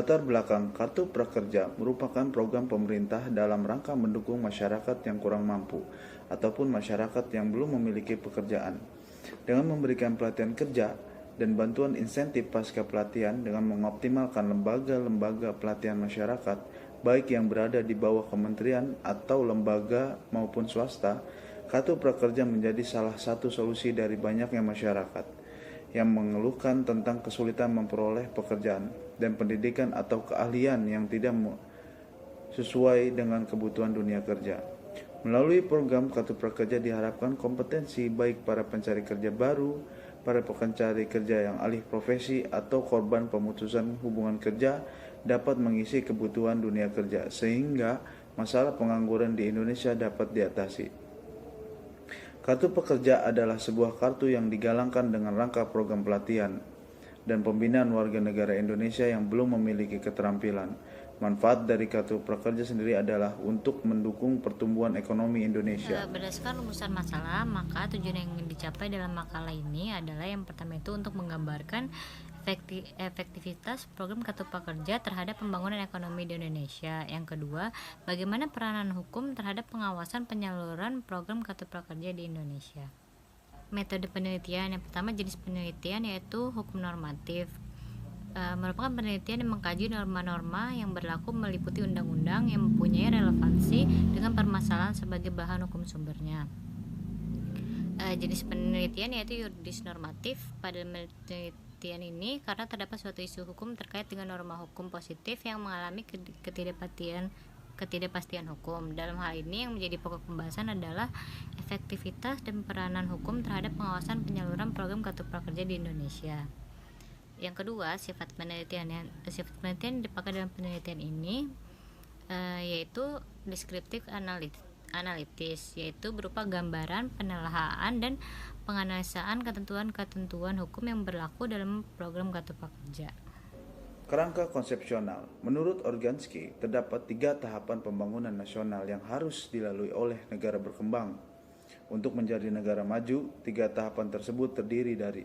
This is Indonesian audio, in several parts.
Latar belakang Kartu Prakerja merupakan program pemerintah dalam rangka mendukung masyarakat yang kurang mampu ataupun masyarakat yang belum memiliki pekerjaan dengan memberikan pelatihan kerja dan bantuan insentif pasca pelatihan dengan mengoptimalkan lembaga-lembaga pelatihan masyarakat baik yang berada di bawah kementerian atau lembaga maupun swasta. Kartu Prakerja menjadi salah satu solusi dari banyaknya masyarakat yang mengeluhkan tentang kesulitan memperoleh pekerjaan dan pendidikan atau keahlian yang tidak sesuai dengan kebutuhan dunia kerja. Melalui program Kartu Prakerja diharapkan kompetensi baik para pencari kerja baru, para pencari kerja yang alih profesi atau korban pemutusan hubungan kerja dapat mengisi kebutuhan dunia kerja sehingga masalah pengangguran di Indonesia dapat diatasi. Kartu Pekerja adalah sebuah kartu yang digalangkan dengan rangka program pelatihan dan pembinaan warga negara Indonesia yang belum memiliki keterampilan. Manfaat dari Kartu Prakerja sendiri adalah untuk mendukung pertumbuhan ekonomi Indonesia. Berdasarkan rumusan masalah, maka tujuan yang ingin dicapai dalam makalah ini adalah yang pertama itu untuk menggambarkan efektivitas program Kartu Prakerja terhadap pembangunan ekonomi di Indonesia. Yang kedua, bagaimana peranan hukum terhadap pengawasan penyaluran program Kartu Prakerja di Indonesia. Metode penelitian yang pertama, jenis penelitian yaitu hukum normatif. Merupakan penelitian yang mengkaji norma-norma yang berlaku meliputi undang-undang yang mempunyai relevansi dengan permasalahan sebagai bahan hukum sumbernya. Jenis penelitian yaitu yuridis normatif. Pada penelitian ini karena terdapat suatu isu hukum terkait dengan norma hukum positif yang mengalami ketidakpastian hukum. Dalam hal ini yang menjadi pokok pembahasan adalah efektivitas dan peranan hukum terhadap pengawasan penyaluran program Kartu Prakerja di Indonesia. Yang kedua, sifat penelitian yang dipakai dalam penelitian ini yaitu deskriptif analitis, yaitu berupa gambaran, penelaahan dan penganalisaan ketentuan-ketentuan hukum yang berlaku dalam program Kartu Prakerja. Kerangka konsepsional. Menurut Organski, terdapat 3 tahapan pembangunan nasional yang harus dilalui oleh negara berkembang. Untuk menjadi negara maju, 3 tahapan tersebut terdiri dari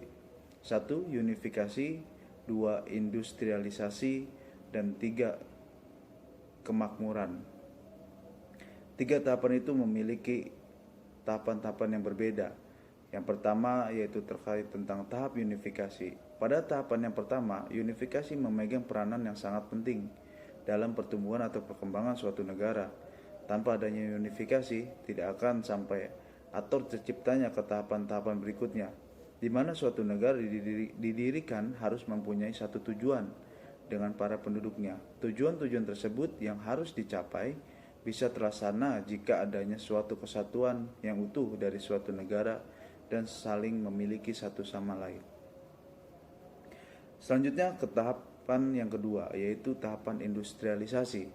1. Unifikasi, 2. Industrialisasi, dan 3. Kemakmuran. 3 tahapan itu memiliki tahapan-tahapan yang berbeda. Yang pertama yaitu terkait tentang tahap unifikasi. Pada tahapan yang pertama, unifikasi memegang peranan yang sangat penting dalam pertumbuhan atau perkembangan suatu negara. Tanpa adanya unifikasi, tidak akan sampai atau terciptanya ke tahapan-tahapan berikutnya, di mana suatu negara didirikan harus mempunyai satu tujuan dengan para penduduknya. Tujuan-tujuan tersebut yang harus dicapai bisa terlaksana jika adanya suatu kesatuan yang utuh dari suatu negara dan saling memiliki satu sama lain. Selanjutnya ke tahapan yang kedua, yaitu tahapan industrialisasi.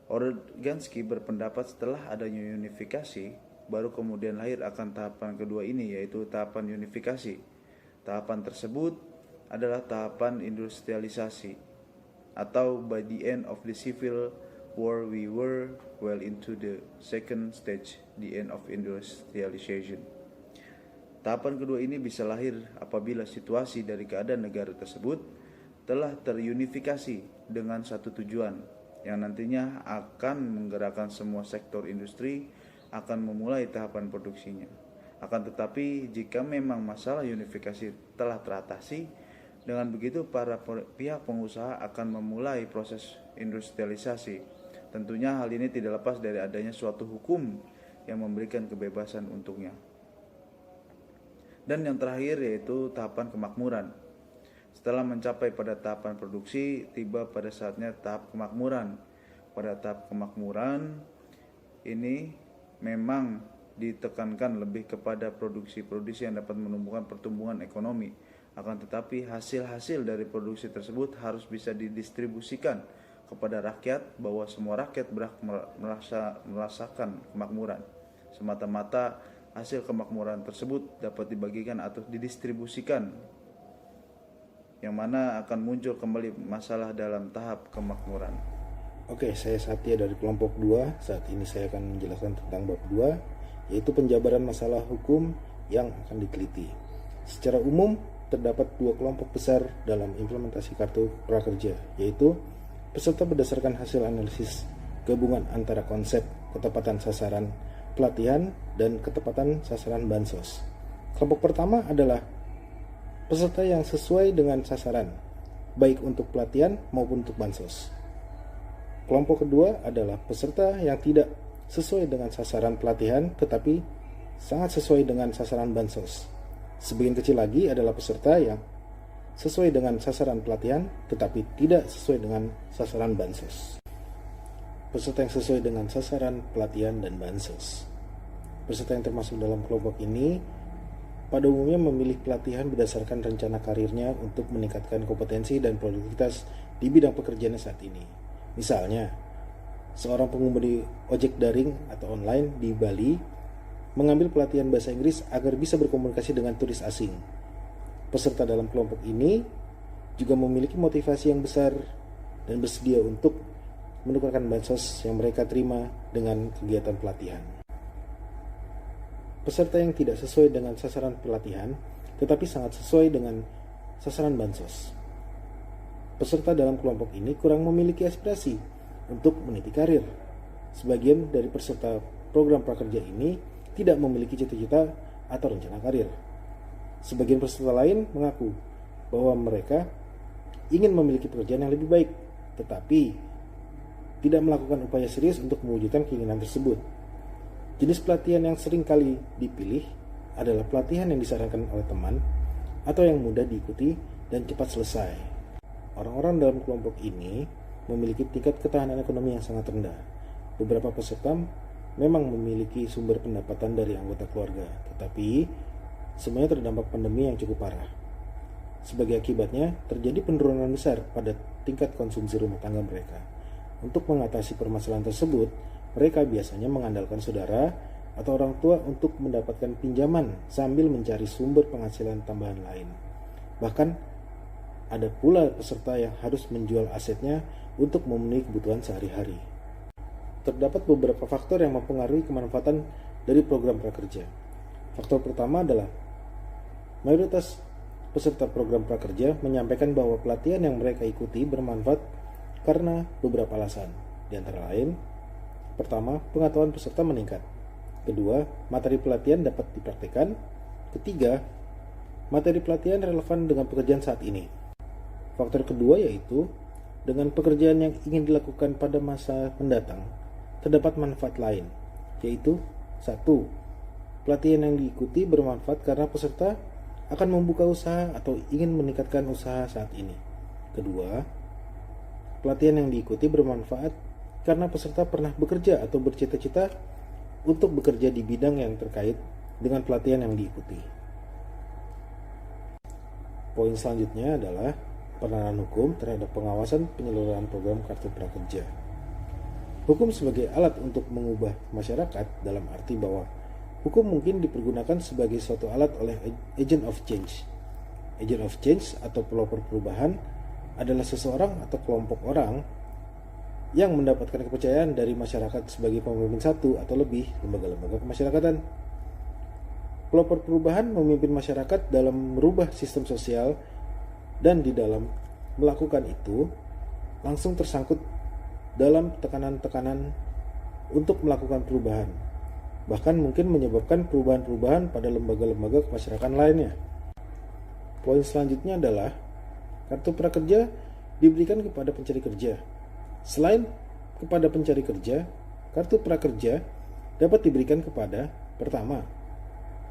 Organski berpendapat setelah adanya unifikasi, baru kemudian lahir akan tahapan kedua ini, yaitu tahapan unifikasi. Tahapan tersebut adalah tahapan industrialisasi, atau by the end of the Civil War we were well into the second stage, the end of industrialization. Tahapan kedua ini bisa lahir apabila situasi dari keadaan negara tersebut telah terunifikasi dengan satu tujuan yang nantinya akan menggerakkan semua sektor industri akan memulai tahapan produksinya. Akan tetapi jika memang masalah unifikasi telah teratasi, dengan begitu para pihak pengusaha akan memulai proses industrialisasi. Tentunya hal ini tidak lepas dari adanya suatu hukum yang memberikan kebebasan untuknya. Dan yang terakhir yaitu tahapan kemakmuran. Setelah mencapai pada tahapan produksi, tiba pada saatnya tahap kemakmuran. Pada tahap kemakmuran ini memang ditekankan lebih kepada produksi-produksi yang dapat menumbuhkan pertumbuhan ekonomi. Akan tetapi hasil-hasil dari produksi tersebut harus bisa didistribusikan kepada rakyat, bahwa semua rakyat berhak merasakan kemakmuran. Semata-mata hasil kemakmuran tersebut dapat dibagikan atau didistribusikan, yang mana akan muncul kembali masalah dalam tahap kemakmuran. Oke, saya Satya dari kelompok 2. Saat ini saya akan menjelaskan tentang bab 2, yaitu penjabaran masalah hukum yang akan diteliti. Secara umum, terdapat dua kelompok besar dalam implementasi kartu prakerja, yaitu peserta berdasarkan hasil analisis gabungan antara konsep ketepatan sasaran pelatihan dan ketepatan sasaran bansos. Kelompok pertama adalah peserta yang sesuai dengan sasaran, baik untuk pelatihan maupun untuk bansos. Kelompok kedua adalah peserta yang tidak sesuai dengan sasaran pelatihan tetapi sangat sesuai dengan sasaran bansos. Sebagian kecil lagi adalah peserta yang sesuai dengan sasaran pelatihan tetapi tidak sesuai dengan sasaran bansos. Peserta yang sesuai dengan sasaran pelatihan dan bansos. Peserta yang termasuk dalam kelompok ini pada umumnya memilih pelatihan berdasarkan rencana karirnya untuk meningkatkan kompetensi dan produktivitas di bidang pekerjaannya saat ini. Misalnya, seorang pengemudi ojek daring atau online di Bali mengambil pelatihan bahasa Inggris agar bisa berkomunikasi dengan turis asing. Peserta dalam kelompok ini juga memiliki motivasi yang besar dan bersedia untuk menukarkan bansos yang mereka terima dengan kegiatan pelatihan. Peserta yang tidak sesuai dengan sasaran pelatihan tetapi sangat sesuai dengan sasaran bansos. Peserta dalam kelompok ini kurang memiliki aspirasi untuk meniti karir. Sebagian dari peserta program prakerja ini tidak memiliki cita-cita atau rencana karir. Sebagian peserta lain mengaku bahwa mereka ingin memiliki pekerjaan yang lebih baik, tetapi tidak melakukan upaya serius untuk mewujudkan keinginan tersebut. Jenis pelatihan yang sering kali dipilih adalah pelatihan yang disarankan oleh teman atau yang mudah diikuti dan cepat selesai. Orang-orang dalam kelompok ini memiliki tingkat ketahanan ekonomi yang sangat rendah. Beberapa peserta memang memiliki sumber pendapatan dari anggota keluarga, tetapi semuanya terdampak pandemi yang cukup parah. Sebagai akibatnya, terjadi penurunan besar pada tingkat konsumsi rumah tangga mereka. Untuk mengatasi permasalahan tersebut, mereka biasanya mengandalkan saudara atau orang tua untuk mendapatkan pinjaman sambil mencari sumber penghasilan tambahan lain. Bahkan, ada pula peserta yang harus menjual asetnya untuk memenuhi kebutuhan sehari-hari. Terdapat beberapa faktor yang mempengaruhi kemanfaatan dari program prakerja. Faktor pertama adalah mayoritas peserta program prakerja menyampaikan bahwa pelatihan yang mereka ikuti bermanfaat karena beberapa alasan. Di antara lain, pertama, pengetahuan peserta meningkat. Kedua, materi pelatihan dapat dipraktikkan. Ketiga, materi pelatihan relevan dengan pekerjaan saat ini. Faktor kedua yaitu dengan pekerjaan yang ingin dilakukan pada masa mendatang, terdapat manfaat lain, yaitu 1. Pelatihan yang diikuti bermanfaat karena peserta akan membuka usaha atau ingin meningkatkan usaha saat ini. Kedua, pelatihan yang diikuti bermanfaat karena peserta pernah bekerja atau bercita-cita untuk bekerja di bidang yang terkait dengan pelatihan yang diikuti. Poin selanjutnya adalah peranan hukum terhadap pengawasan penyaluran program kartu prakerja. Hukum sebagai alat untuk mengubah masyarakat dalam arti bahwa hukum mungkin dipergunakan sebagai suatu alat oleh agent of change. Agent of change atau pelopor perubahan adalah seseorang atau kelompok orang yang mendapatkan kepercayaan dari masyarakat sebagai pemimpin satu atau lebih lembaga-lembaga kemasyarakatan. Pelopor perubahan memimpin masyarakat dalam merubah sistem sosial dan di dalam melakukan itu langsung tersangkut dalam tekanan-tekanan untuk melakukan perubahan, bahkan mungkin menyebabkan perubahan-perubahan pada lembaga-lembaga kemasyarakatan lainnya. Poin selanjutnya adalah kartu prakerja diberikan kepada pencari kerja. Selain kepada pencari kerja, kartu prakerja dapat diberikan kepada pertama,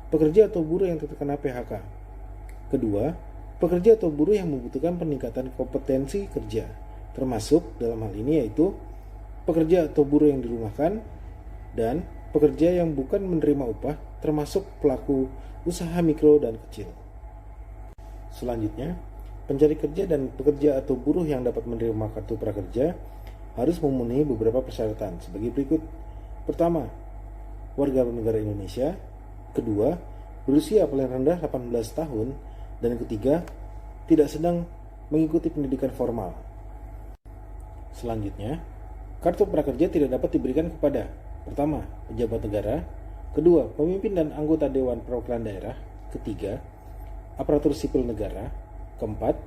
pekerja atau buruh yang terkena PHK. Kedua, pekerja atau buruh yang membutuhkan peningkatan kompetensi kerja, termasuk dalam hal ini yaitu pekerja atau buruh yang dirumahkan dan pekerja yang bukan menerima upah, termasuk pelaku usaha mikro dan kecil. Selanjutnya, pencari kerja dan pekerja atau buruh yang dapat menerima kartu prakerja harus memenuhi beberapa persyaratan sebagai berikut. Pertama, warga negara Indonesia. Kedua, berusia paling rendah 18 tahun. Dan ketiga, tidak sedang mengikuti pendidikan formal. Selanjutnya, kartu prakerja tidak dapat diberikan kepada pertama, pejabat negara. Kedua, pemimpin dan anggota Dewan Perwakilan Daerah. Ketiga, aparatur sipil negara. Keempat,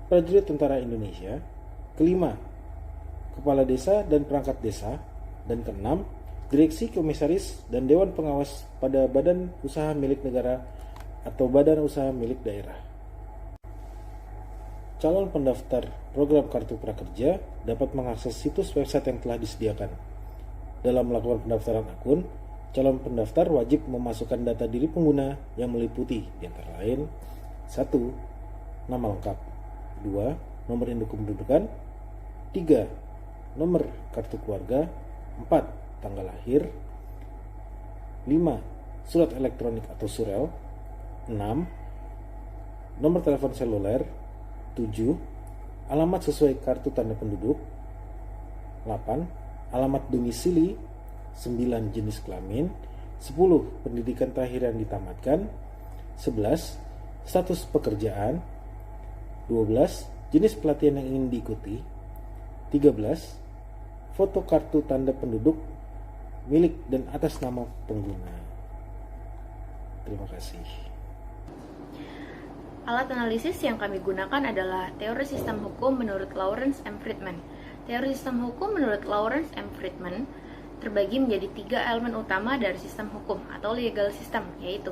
prajurit tentara Indonesia. Kelima, kepala desa dan perangkat desa. Dan keenam, direksi, komisaris, dan dewan pengawas pada badan usaha milik negara atau badan usaha milik daerah. Calon pendaftar program Kartu Prakerja dapat mengakses situs website yang telah disediakan. Dalam melakukan pendaftaran akun, calon pendaftar wajib memasukkan data diri pengguna yang meliputi di antara lain 1. Nama lengkap. 2. Nomor induk kependudukan. 3. Nomor kartu keluarga. 4. Tanggal lahir. 5. Surat elektronik atau surel. 6. Nomor telepon seluler. 7. Alamat sesuai kartu tanda penduduk. 8. Alamat domisili. 9. Jenis kelamin. 10. Pendidikan terakhir yang ditamatkan. 11. Status pekerjaan. 12. Jenis pelatihan yang ingin diikuti. 13. Foto kartu tanda penduduk milik dan atas nama pengguna. Terima kasih. Alat analisis yang kami gunakan adalah teori sistem hukum menurut Lawrence M. Friedman. Teori sistem hukum menurut Lawrence M. Friedman terbagi menjadi 3 elemen utama dari sistem hukum atau legal system, yaitu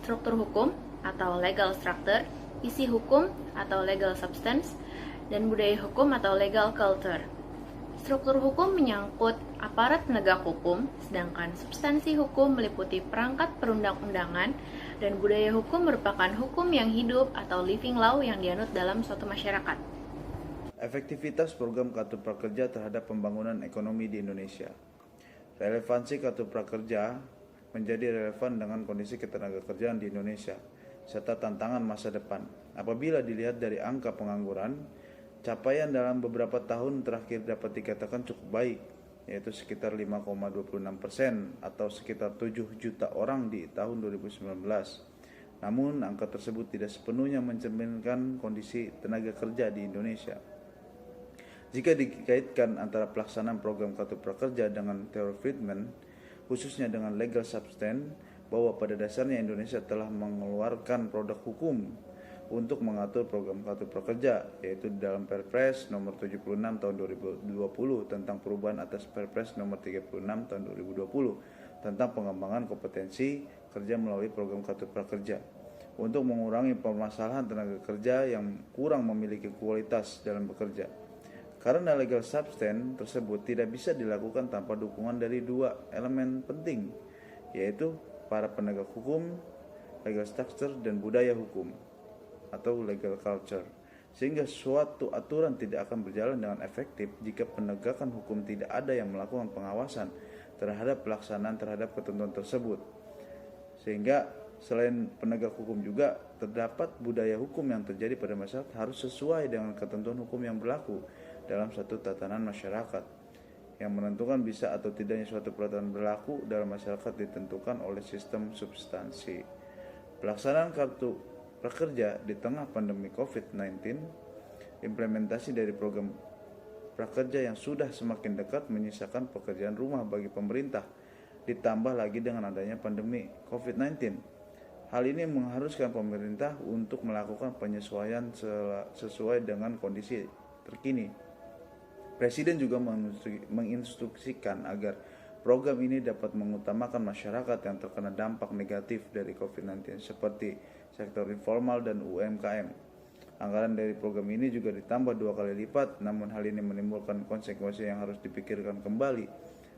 struktur hukum atau legal structure, isi hukum atau legal substance, dan budaya hukum atau legal culture. Struktur hukum menyangkut aparat penegak hukum, sedangkan substansi hukum meliputi perangkat perundang-undangan, dan budaya hukum merupakan hukum yang hidup atau living law yang dianut dalam suatu masyarakat. Efektivitas program Kartu Prakerja terhadap pembangunan ekonomi di Indonesia. Relevansi Kartu Prakerja menjadi relevan dengan kondisi ketenagakerjaan di Indonesia serta tantangan masa depan. Apabila dilihat dari angka pengangguran, capaian dalam beberapa tahun terakhir dapat dikatakan cukup baik, yaitu sekitar 5,26% atau sekitar 7 juta orang di tahun 2019. Namun, angka tersebut tidak sepenuhnya mencerminkan kondisi tenaga kerja di Indonesia. Jika dikaitkan antara pelaksanaan program Kartu Prakerja dengan teori Friedman, khususnya dengan legal substance, bahwa pada dasarnya Indonesia telah mengeluarkan produk hukum untuk mengatur program Kartu Prakerja, yaitu dalam Perpres nomor 76 tahun 2020 tentang perubahan atas Perpres nomor 36 tahun 2020 tentang pengembangan kompetensi kerja melalui program Kartu Prakerja untuk mengurangi permasalahan tenaga kerja yang kurang memiliki kualitas dalam bekerja. Karena legal substance tersebut tidak bisa dilakukan tanpa dukungan dari 2 elemen penting, yaitu para penegak hukum, legal structure, dan budaya hukum atau legal culture, sehingga suatu aturan tidak akan berjalan dengan efektif jika penegakan hukum tidak ada yang melakukan pengawasan terhadap pelaksanaan terhadap ketentuan tersebut. Sehingga selain penegak hukum juga terdapat budaya hukum yang terjadi pada masyarakat harus sesuai dengan ketentuan hukum yang berlaku dalam satu tatanan masyarakat. Yang menentukan bisa atau tidaknya suatu peraturan berlaku dalam masyarakat ditentukan oleh sistem substansi. Pelaksanaan Kartu Prakerja di tengah pandemi COVID-19, implementasi dari program prakerja yang sudah semakin dekat menyisakan pekerjaan rumah bagi pemerintah, ditambah lagi dengan adanya pandemi COVID-19. Hal ini mengharuskan pemerintah untuk melakukan penyesuaian sesuai dengan kondisi terkini. Presiden juga menginstruksikan agar program ini dapat mengutamakan masyarakat yang terkena dampak negatif dari COVID-19 seperti sektor informal dan UMKM. Anggaran dari program ini juga ditambah 2 kali lipat, namun hal ini menimbulkan konsekuensi yang harus dipikirkan kembali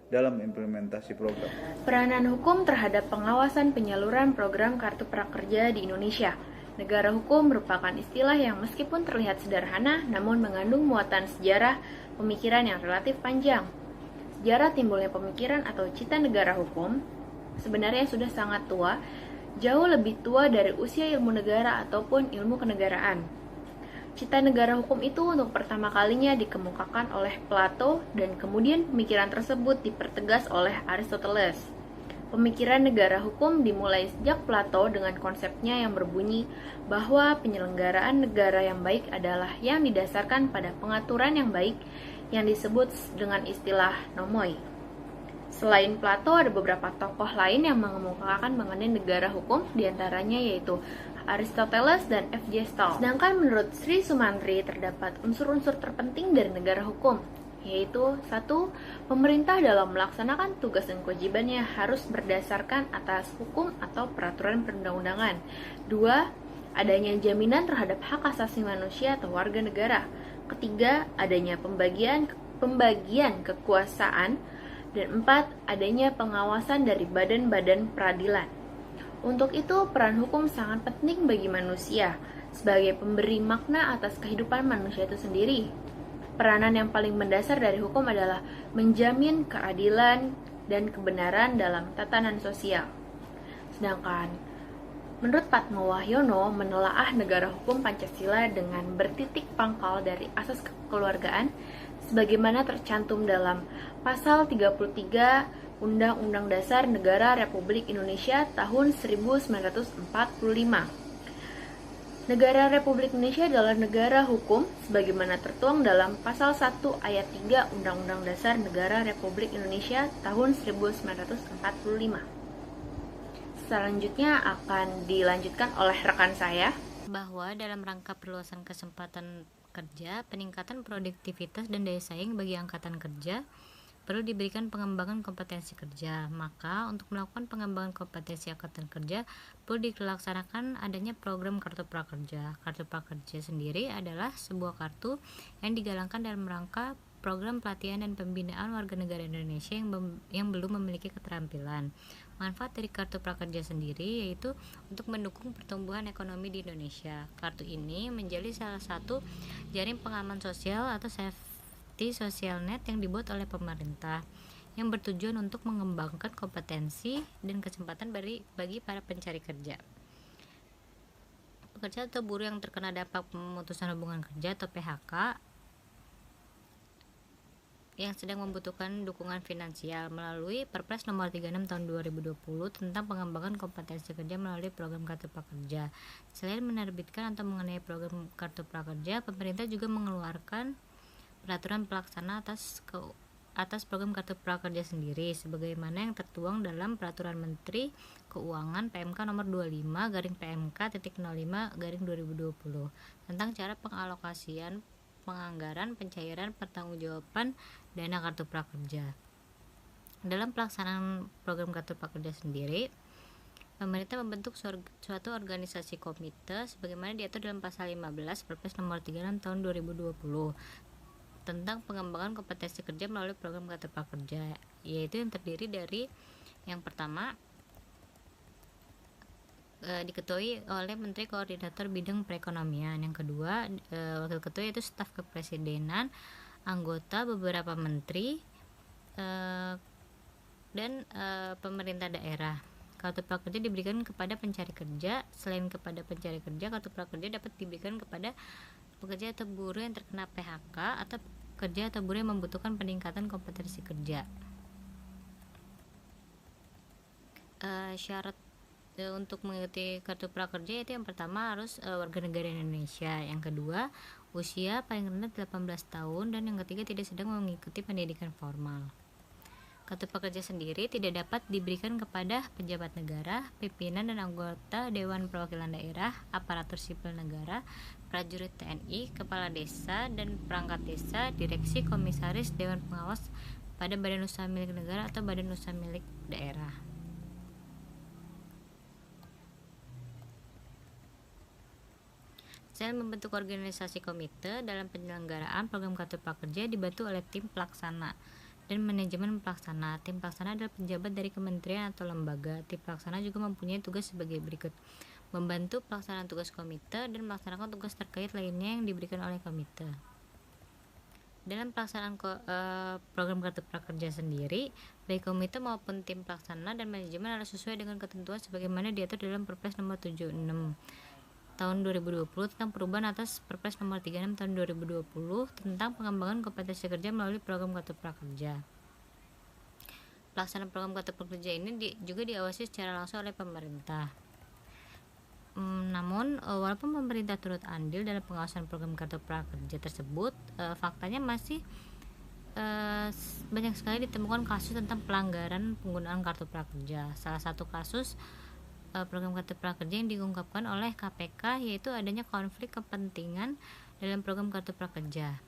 dalam implementasi program. Peranan hukum terhadap pengawasan penyaluran program Kartu Prakerja di Indonesia. Negara hukum merupakan istilah yang meskipun terlihat sederhana, namun mengandung muatan sejarah pemikiran yang relatif panjang. Sejarah timbulnya pemikiran atau cita negara hukum sebenarnya sudah sangat tua, jauh lebih tua dari usia ilmu negara ataupun ilmu kenegaraan. Cita negara hukum itu untuk pertama kalinya dikemukakan oleh Plato dan kemudian pemikiran tersebut dipertegas oleh Aristoteles. Pemikiran negara hukum dimulai sejak Plato dengan konsepnya yang berbunyi bahwa penyelenggaraan negara yang baik adalah yang didasarkan pada pengaturan yang baik yang disebut dengan istilah nomoi. Selain Plato, ada beberapa tokoh lain yang mengemukakan mengenai negara hukum, diantaranya yaitu Aristoteles dan F.J. Stahl. Sedangkan menurut Sri Sumantri terdapat unsur-unsur terpenting dari negara hukum, yaitu 1. Pemerintah dalam melaksanakan tugas dan kewajibannya harus berdasarkan atas hukum atau peraturan perundang-undangan. 2. Adanya jaminan terhadap hak asasi manusia atau warga negara. Ketiga, adanya pembagian kekuasaan. Dan 4. Adanya pengawasan dari badan-badan peradilan. Untuk itu, peran hukum sangat penting bagi manusia sebagai pemberi makna atas kehidupan manusia itu sendiri. Peranan yang paling mendasar dari hukum adalah menjamin keadilan dan kebenaran dalam tatanan sosial. Sedangkan menurut Patmo Wahyono, menelaah negara hukum Pancasila dengan bertitik pangkal dari asas kekeluargaan sebagaimana tercantum dalam pasal 33 Undang-Undang Dasar Negara Republik Indonesia tahun 1945. Negara Republik Indonesia adalah negara hukum sebagaimana tertuang dalam pasal 1 ayat 3 Undang-Undang Dasar Negara Republik Indonesia tahun 1945. Selanjutnya akan dilanjutkan oleh rekan saya. Bahwa dalam rangka perluasan kesempatan kerja, peningkatan produktivitas dan daya saing bagi angkatan kerja, perlu diberikan pengembangan kompetensi kerja. Maka untuk melakukan pengembangan kompetensi angkatan kerja perlu dilaksanakan adanya program Kartu Prakerja. Kartu Prakerja sendiri adalah sebuah kartu yang digalangkan dalam rangka program pelatihan dan pembinaan warga negara Indonesia yang belum memiliki keterampilan. Manfaat dari Kartu Prakerja sendiri yaitu untuk mendukung pertumbuhan ekonomi di Indonesia. Kartu ini menjadi salah satu jaring pengaman sosial atau safety social net yang dibuat oleh pemerintah yang bertujuan untuk mengembangkan kompetensi dan kesempatan bagi para pencari kerja. Pekerja atau buruh yang terkena dampak pemutusan hubungan kerja atau PHK yang sedang membutuhkan dukungan finansial melalui Perpres nomor 36 tahun 2020 tentang pengembangan kompetensi kerja melalui program Kartu Prakerja. Selain menerbitkan atau mengenai program Kartu Prakerja, pemerintah juga mengeluarkan peraturan pelaksana atas program Kartu Prakerja sendiri sebagaimana yang tertuang dalam Peraturan Menteri Keuangan PMK nomor 25/PMK.05/2020 tentang cara pengalokasian penganggaran pencairan pertanggungjawaban dana Kartu Prakerja. Dalam pelaksanaan program Kartu Prakerja sendiri, pemerintah membentuk suatu organisasi komite sebagaimana diatur dalam pasal 15 Perpres nomor 36 tahun 2020 tentang pengembangan kompetensi kerja melalui program Kartu Prakerja, yaitu yang terdiri dari yang pertama diketuai oleh Menteri Koordinator Bidang Perekonomian, yang kedua wakil ketua yaitu staf kepresidenan, anggota beberapa menteri dan pemerintah daerah. Kartu Prakerja diberikan kepada pencari kerja. Selain kepada pencari kerja, Kartu Prakerja dapat diberikan kepada pekerja atau buruh yang terkena PHK atau pekerja atau buruh yang membutuhkan peningkatan kompetensi kerja. Syarat untuk mengikuti Kartu Prakerja itu yang pertama harus warga negara Indonesia, yang kedua usia paling rendah 18 tahun, dan yang ketiga tidak sedang mengikuti pendidikan formal. Kartu Prakerja sendiri tidak dapat diberikan kepada pejabat negara, pimpinan dan anggota Dewan Perwakilan Daerah, aparatur sipil negara, prajurit TNI, kepala desa dan perangkat desa, direksi, komisaris, dewan pengawas pada badan usaha milik negara atau badan usaha milik daerah. Selain membentuk organisasi komite dalam penyelenggaraan program Kartu Prakerja dibantu oleh tim pelaksana dan manajemen pelaksana. Tim pelaksana adalah pejabat dari kementerian atau lembaga. Tim pelaksana juga mempunyai tugas sebagai berikut: membantu pelaksanaan tugas komite dan melaksanakan tugas terkait lainnya yang diberikan oleh komite. Dalam pelaksanaan program Kartu Prakerja sendiri, baik komite maupun tim pelaksana dan manajemen harus sesuai dengan ketentuan sebagaimana diatur dalam Perpres nomor 76 tahun 2020 tentang perubahan atas Perpres nomor 36 tahun 2020 tentang pengembangan kompetensi kerja melalui program Kartu Prakerja. Pelaksanaan program Kartu Prakerja ini juga diawasi secara langsung oleh pemerintah. Namun walaupun pemerintah turut andil dalam pengawasan program Kartu Prakerja tersebut, faktanya masih banyak sekali ditemukan kasus tentang pelanggaran penggunaan kartu prakerja. Salah satu kasus program kartu prakerja yang diungkapkan oleh KPK yaitu adanya konflik kepentingan dalam program kartu prakerja.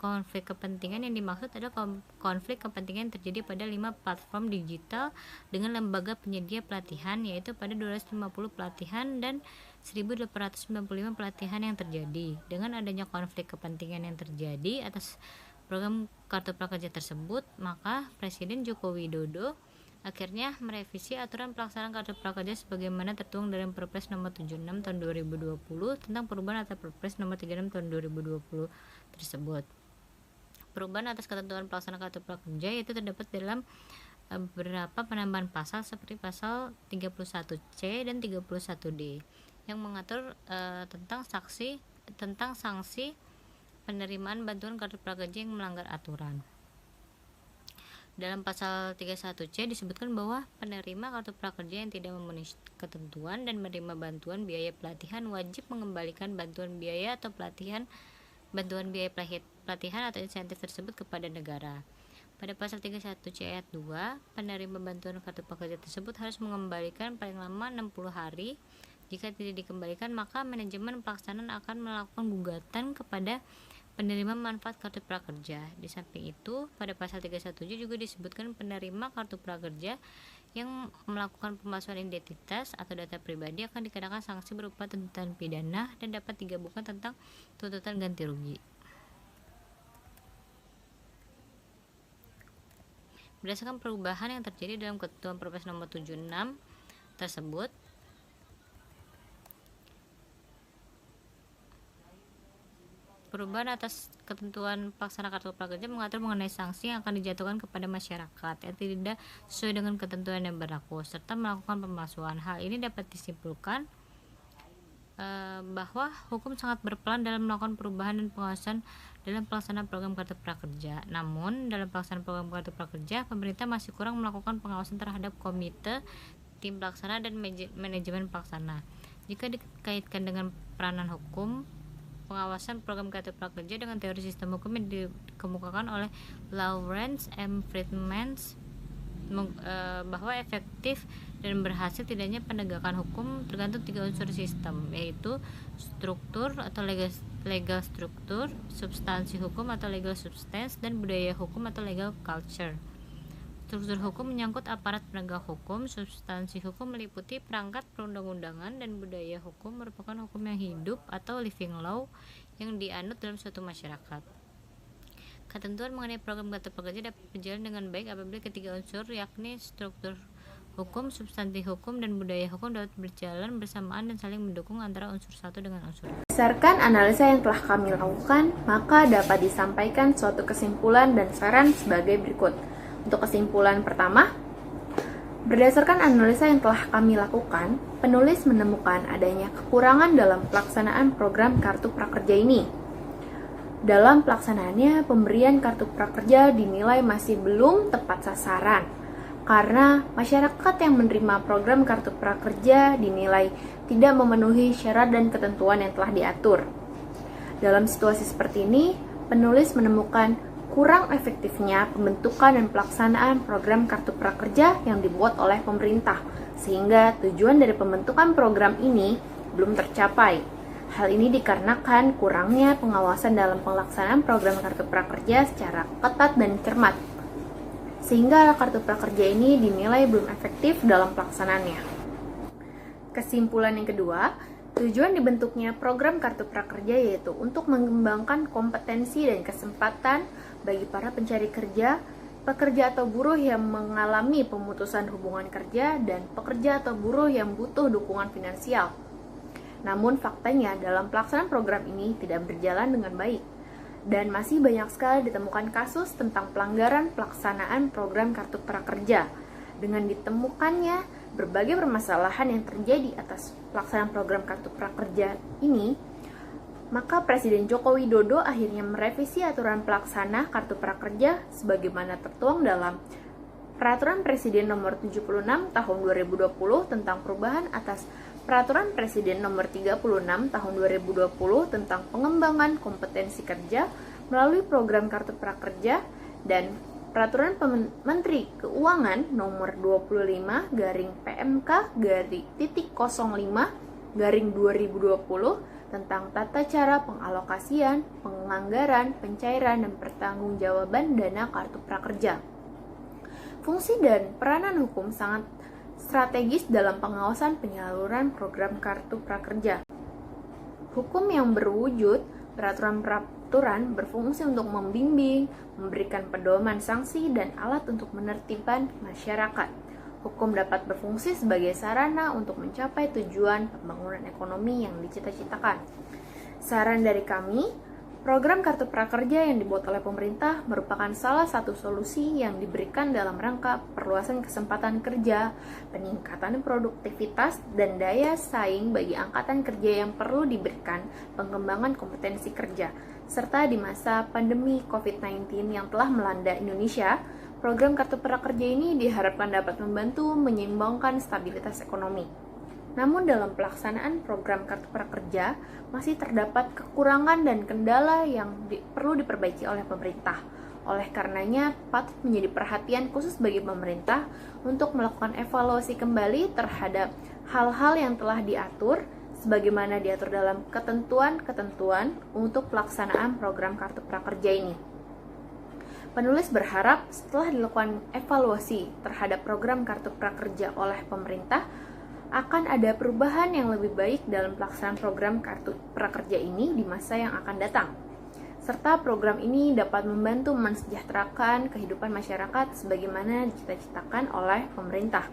Konflik kepentingan yang dimaksud adalah konflik kepentingan yang terjadi pada 5 platform digital dengan lembaga penyedia pelatihan, yaitu pada 250 pelatihan dan 1.895 pelatihan yang terjadi. Dengan adanya konflik kepentingan yang terjadi atas program kartu prakerja tersebut, maka Presiden Joko Widodo akhirnya merevisi aturan pelaksanaan kartu prakerja sebagaimana tertuang dalam Perpres nomor 76 tahun 2020 tentang perubahan atas Perpres nomor 36 tahun 2020 tersebut. Perubahan atas ketentuan pelaksanaan kartu prakerja yaitu terdapat dalam beberapa penambahan pasal seperti pasal 31C dan 31D yang mengatur tentang sanksi penerimaan bantuan kartu prakerja yang melanggar aturan. Dalam pasal 31C disebutkan bahwa penerima kartu prakerja yang tidak memenuhi ketentuan dan menerima bantuan biaya pelatihan wajib mengembalikan bantuan biaya pelatihan atau insentif tersebut kepada negara. Pada pasal 31C ayat 2, penerima bantuan kartu prakerja tersebut harus mengembalikan paling lama 60 hari. Jika tidak dikembalikan, maka manajemen pelaksanaan akan melakukan gugatan kepada penerima manfaat kartu prakerja. Di samping itu, pada pasal 31 juga disebutkan penerima kartu prakerja yang melakukan pemalsuan identitas atau data pribadi akan dikenakan sanksi berupa tuntutan pidana dan dapat digabungkan tentang tuntutan ganti rugi. Berdasarkan perubahan yang terjadi dalam ketentuan Perpres nomor 76 tersebut, perubahan atas ketentuan pelaksana kartu prakerja mengatur mengenai sanksi yang akan dijatuhkan kepada masyarakat yang tidak sesuai dengan ketentuan yang berlaku serta melakukan pemalsuan. Hal ini dapat disimpulkan bahwa hukum sangat berperan dalam melakukan perubahan dan pengawasan dalam pelaksanaan program kartu prakerja. Namun, dalam pelaksanaan program kartu prakerja, pemerintah masih kurang melakukan pengawasan terhadap komite, tim pelaksana, dan manajemen pelaksana. Jika dikaitkan dengan peranan hukum, pengawasan program kartu prakerja dengan teori sistem hukum yang dikemukakan oleh Lawrence M. Friedman bahwa efektif dan berhasil tidaknya penegakan hukum tergantung 3 unsur sistem, yaitu struktur atau legal struktur, substansi hukum atau legal substance, dan budaya hukum atau legal culture. Struktur hukum menyangkut aparat penegak hukum, substansi hukum meliputi perangkat perundang-undangan, dan budaya hukum merupakan hukum yang hidup atau living law yang dianut dalam suatu masyarakat. Ketentuan mengenai program kartu prakerja dapat berjalan dengan baik apabila ketiga unsur, yakni struktur hukum, substansi hukum, dan budaya hukum dapat berjalan bersamaan dan saling mendukung antara unsur satu dengan unsur lain. Berdasarkan analisa yang telah kami lakukan, maka dapat disampaikan suatu kesimpulan dan saran sebagai berikut. Untuk kesimpulan pertama, berdasarkan analisa yang telah kami lakukan, penulis menemukan adanya kekurangan dalam pelaksanaan program kartu prakerja ini. Dalam pelaksanaannya, pemberian kartu prakerja dinilai masih belum tepat sasaran karena masyarakat yang menerima program kartu prakerja dinilai tidak memenuhi syarat dan ketentuan yang telah diatur. Dalam situasi seperti ini, penulis menemukan kurang efektifnya pembentukan dan pelaksanaan program kartu prakerja yang dibuat oleh pemerintah, sehingga tujuan dari pembentukan program ini belum tercapai. Hal ini dikarenakan kurangnya pengawasan dalam pelaksanaan program kartu prakerja secara ketat dan cermat, sehingga kartu prakerja ini dinilai belum efektif dalam pelaksanaannya. Kesimpulan yang kedua, tujuan dibentuknya program kartu prakerja yaitu untuk mengembangkan kompetensi dan kesempatan bagi para pencari kerja, pekerja atau buruh yang mengalami pemutusan hubungan kerja, dan pekerja atau buruh yang butuh dukungan finansial. Namun faktanya dalam pelaksanaan program ini tidak berjalan dengan baik dan masih banyak sekali ditemukan kasus tentang pelanggaran pelaksanaan program kartu prakerja. Dengan ditemukannya berbagai permasalahan yang terjadi atas pelaksanaan program kartu prakerja ini, maka Presiden Joko Widodo akhirnya merevisi aturan pelaksana kartu prakerja sebagaimana tertuang dalam Peraturan Presiden Nomor 76 Tahun 2020 tentang perubahan atas Peraturan Presiden Nomor 36 Tahun 2020 tentang pengembangan kompetensi kerja, melalui program Kartu Prakerja dan Peraturan Menteri Keuangan Nomor 25/.05/2020 tentang tata cara pengalokasian, penganggaran, pencairan, dan pertanggungjawaban dana Kartu Prakerja. Fungsi dan peranan hukum sangat strategis dalam pengawasan penyaluran program Kartu Prakerja. Hukum yang berwujud peraturan berfungsi untuk membimbing, memberikan pedoman sanksi, dan alat untuk menertibkan masyarakat. Hukum dapat berfungsi sebagai sarana untuk mencapai tujuan pembangunan ekonomi yang dicita-citakan. Saran dari kami, program Kartu Prakerja yang dibuat oleh pemerintah merupakan salah satu solusi yang diberikan dalam rangka perluasan kesempatan kerja, peningkatan produktivitas, dan daya saing bagi angkatan kerja yang perlu diberikan pengembangan kompetensi kerja. Serta di masa pandemi COVID-19 yang telah melanda Indonesia, program Kartu Prakerja ini diharapkan dapat membantu menyeimbangkan stabilitas ekonomi. Namun dalam pelaksanaan program Kartu Prakerja masih terdapat kekurangan dan kendala yang perlu diperbaiki oleh pemerintah. Oleh karenanya patut menjadi perhatian khusus bagi pemerintah untuk melakukan evaluasi kembali terhadap hal-hal yang telah diatur sebagaimana diatur dalam ketentuan-ketentuan untuk pelaksanaan program Kartu Prakerja ini. Penulis berharap setelah dilakukan evaluasi terhadap program Kartu Prakerja oleh pemerintah, akan ada perubahan yang lebih baik dalam pelaksanaan program Kartu Prakerja ini di masa yang akan datang. Serta program ini dapat membantu mensejahterakan kehidupan masyarakat sebagaimana dicita-citakan oleh pemerintah.